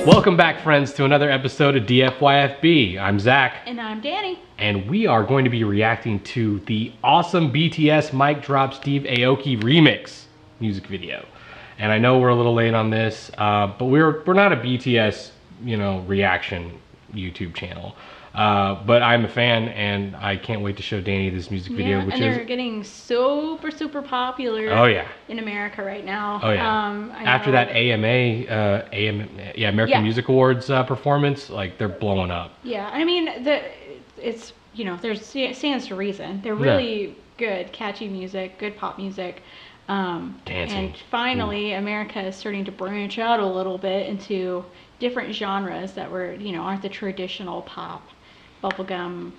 Welcome back, friends, to another episode of DFYFB. I'm Zach. And I'm Danny. And we are going to be reacting to the awesome BTS Mic Drop Steve Aoki remix music video. And I know we're a little late on this, but we're not a BTS, reaction YouTube channel. But I'm a fan, and I can't wait to show Danny this music video. And they're getting super popular. Oh yeah. In America right now. Oh yeah. After that American Music Awards performance, like they're blowing up. Yeah, I mean it's there's stands to reason. They're really good, catchy music, good pop music. Dancing. And finally, America is starting to branch out a little bit into different genres that aren't the traditional pop, bubblegum,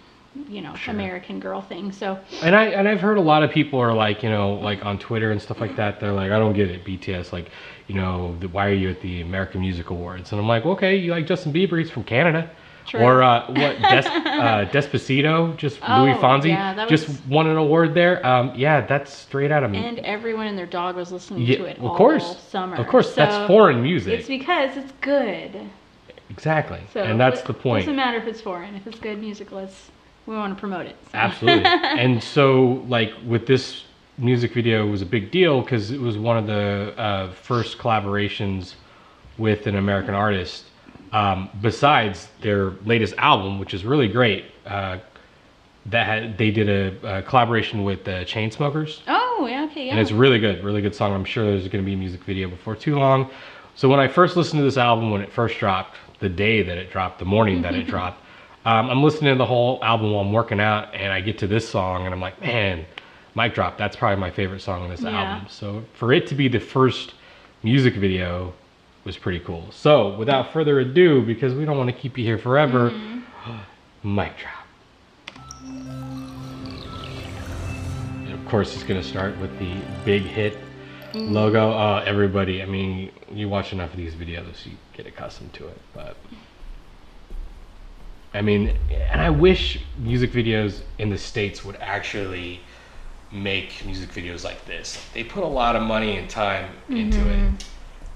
Sure. American Girl thing. So. And I've heard a lot of people are like, like on Twitter and stuff like that. They're like, I don't get it, BTS. Like, why are you at the American Music Awards? And I'm like, okay, you like Justin Bieber? He's from Canada. True. Or Despacito, just Louis Fonsi, just won an award there. Yeah, that's straight out of me. And everyone and their dog was listening to it all summer. Of course, so that's foreign music. It's because it's good. Exactly, so and that's the point. It doesn't matter if it's foreign. If it's good music, we want to promote it. So. Absolutely. And so, like, with this music video, it was a big deal because it was one of the first collaborations with an American artist. Besides their latest album, which is really great, they did a collaboration with the Chainsmokers. Oh, yeah, okay, yeah. And it's really good song. I'm sure there's going to be a music video before too long. So when I first listened to this album, when it first dropped, the day that it dropped, the morning that it dropped, I'm listening to the whole album while I'm working out, and I get to this song, and I'm like, man, Mic Drop, that's probably my favorite song on this album. So for it to be the first music video was pretty cool. So without further ado, because we don't want to keep you here forever, Mic Drop. And of course, it's going to start with the big hit logo. Everybody, I mean, you watch enough of these videos, you get accustomed to it. But I mean, and I wish music videos in the States would actually make music videos like this. They put a lot of money and time into it.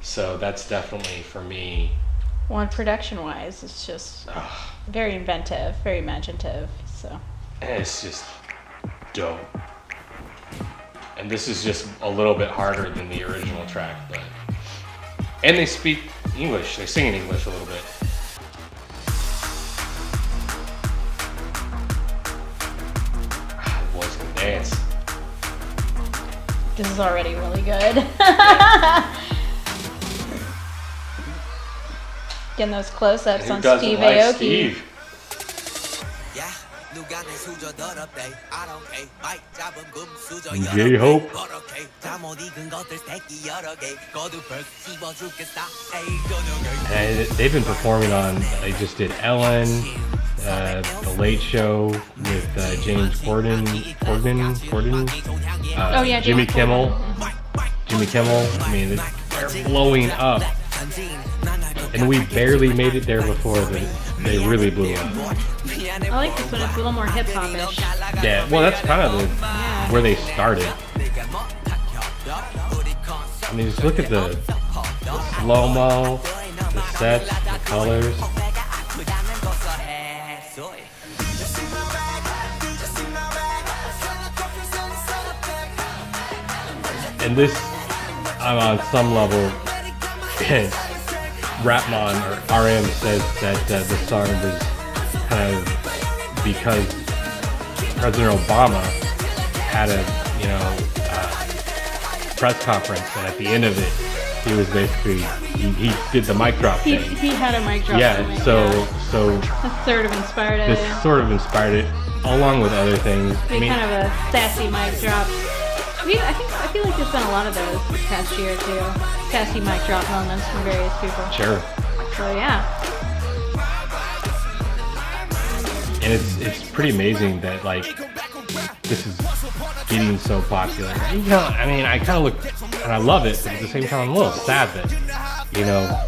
So that's definitely, for me... Well, production-wise, it's just very inventive, very imaginative, so... And it's just dope. And this is just a little bit harder than the original track, but... And they speak English, they sing in English a little bit. The boys can dance. This is already really good. Getting those close-ups on Steve Aoki. J-Hope. And they've been performing on, they just did Ellen, The Late Show with James Corden, Jimmy Kimmel. I mean, they're blowing up. And we barely made it there before they really blew up. I like this one, it's a little more hip-hop-ish. Yeah, well, that's kind of where they started. I mean, just look at the slow-mo, the sets, the colors. And this, on some level, Rapmon or RM says that the song was kind of because President Obama had a press conference, and at the end of it, he was basically he did the mic drop thing. He had a mic drop. Yeah, so that sort of inspired it. This sort of inspired it, along with other things. Kind of a sassy mic drop. I feel like there's been a lot of those this past year too. Sassy mic drop moments from various people. Sure. So yeah. And it's pretty amazing that like this is getting so popular. I mean, I kind of look and I love it, but at the same time I'm a little sad that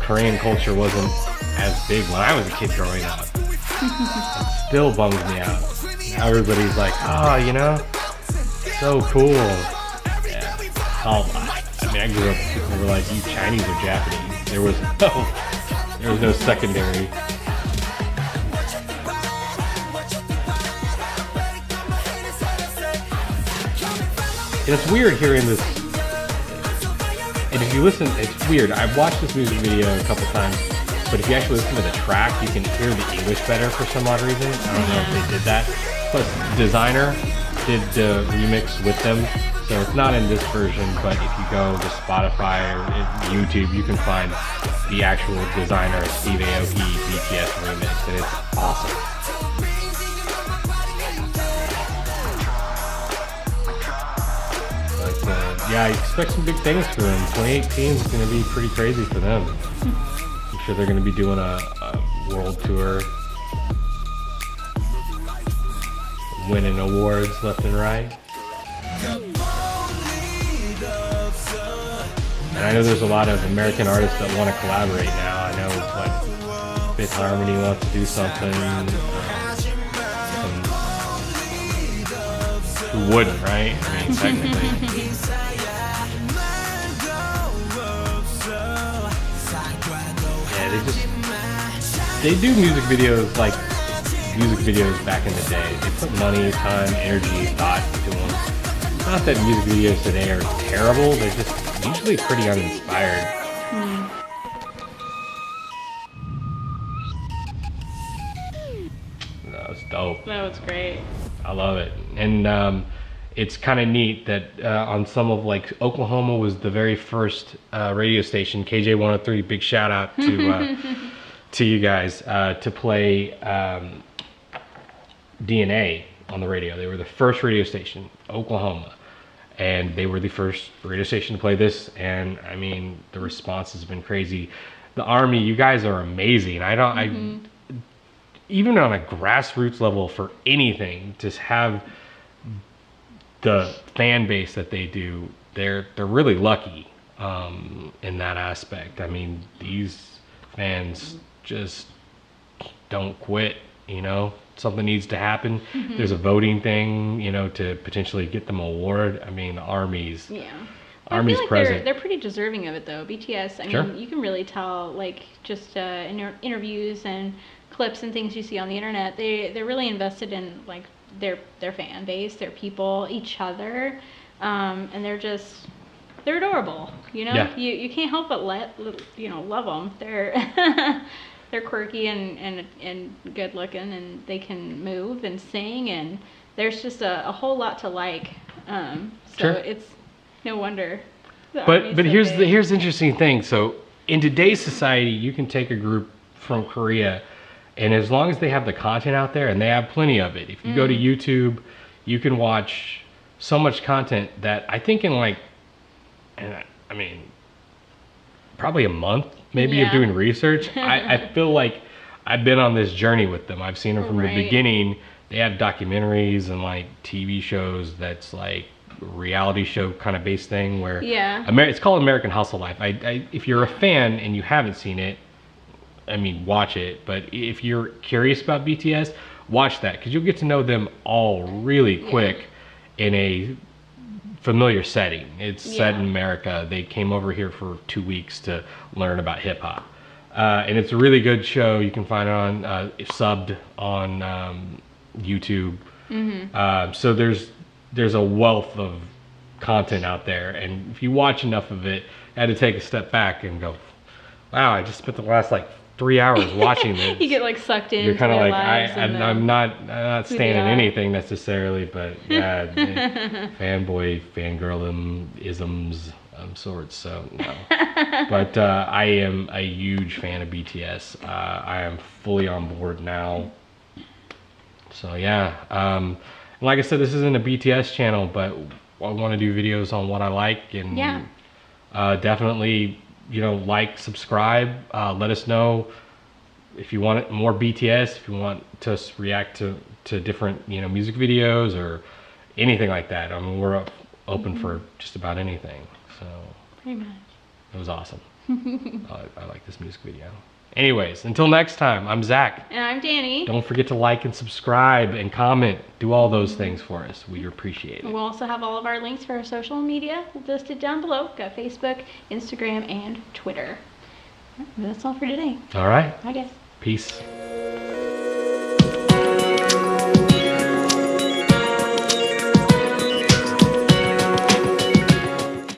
Korean culture wasn't as big when I was a kid growing up. It still bums me out. Now everybody's like, so cool. I mean, I grew up, people were like, you Chinese or Japanese. There was There was no secondary. And it's weird hearing this. And if you listen, it's weird. I've watched this music video a couple times, but if you actually listen to the track, you can hear the English better for some odd reason. I don't know if they did that. Plus, Designer did the remix with them, so it's not in this version, but if you go to Spotify or YouTube, you can find the actual Designer Steve Aoki BTS remix, and it's awesome. Yeah, I expect some big things for them. 2018 is going to be pretty crazy for them. I'm sure they're going to be doing a world tour, winning awards left and right. And I know there's a lot of American artists that want to collaborate now. I know like Fifth Harmony wants to do something. Who wouldn't, right? I mean, technically. They do music videos like music videos back in the day. They put money, time, energy, thought into them. Not that music videos today are terrible, they're just usually pretty uninspired. That was dope. That was great. I love it. And it's kind of neat that on some of like Oklahoma was the very first radio station, KJ103, big shout out to to you guys, to play DNA on the radio. They were the first radio station, Oklahoma, and they were the first radio station to play this, and I mean the response has been crazy. The Army, you guys are amazing. I even on a grassroots level for anything, just have the fan base that they do, they're really lucky in that aspect. I mean, these fans just don't quit, you know. Something needs to happen. There's a voting thing, you know, to potentially get them an award. I mean, the Army's Army's I feel like present. they're pretty deserving of it though. BTS, I mean, you can really tell, like, just in interviews and clips and things you see on the internet, they're really invested in like their fan base, their people, each other, and they're adorable. You know, you can't help but love them. They're quirky and good looking, and they can move and sing, and there's just a whole lot to like. So it's no wonder. But here's the interesting thing. So in today's society, you can take a group from Korea, and as long as they have the content out there, and they have plenty of it. If you go to YouTube, you can watch so much content that I think in like, and I mean, probably a month maybe of doing research, I feel like I've been on this journey with them. I've seen them from the beginning. They have documentaries and like TV shows that's like reality show kind of based thing where it's called American Hustle Life. If you're a fan and you haven't seen it, I mean, watch it. But if you're curious about BTS, watch that, because you'll get to know them all really quick in a familiar setting. It's set in America. They came over here for 2 weeks to learn about hip hop, and it's a really good show. You can find it on subbed on YouTube. So there's a wealth of content out there, and if you watch enough of it, I had to take a step back and go, wow, I just spent the last like 3 hours watching this. You get like sucked in. You're kind of like, I'm not standing anything necessarily, but fanboy, fangirl isms sorts. So no. But I am a huge fan of BTS. I am fully on board now. So yeah, like I said, this isn't a BTS channel, but I want to do videos on what I like, and definitely, you know, like, subscribe, let us know if you want more BTS, if you want us react to different, you know, music videos or anything like that. I mean, we're open for just about anything. So pretty much. It was awesome. I like this music video. Anyways, until next time, I'm Zach. And I'm Danny. Don't forget to like and subscribe and comment. Do all those things for us. We appreciate it. We'll also have all of our links for our social media listed down below. Got Facebook, Instagram, and Twitter. That's all for today. All right. Bye, guys. Peace.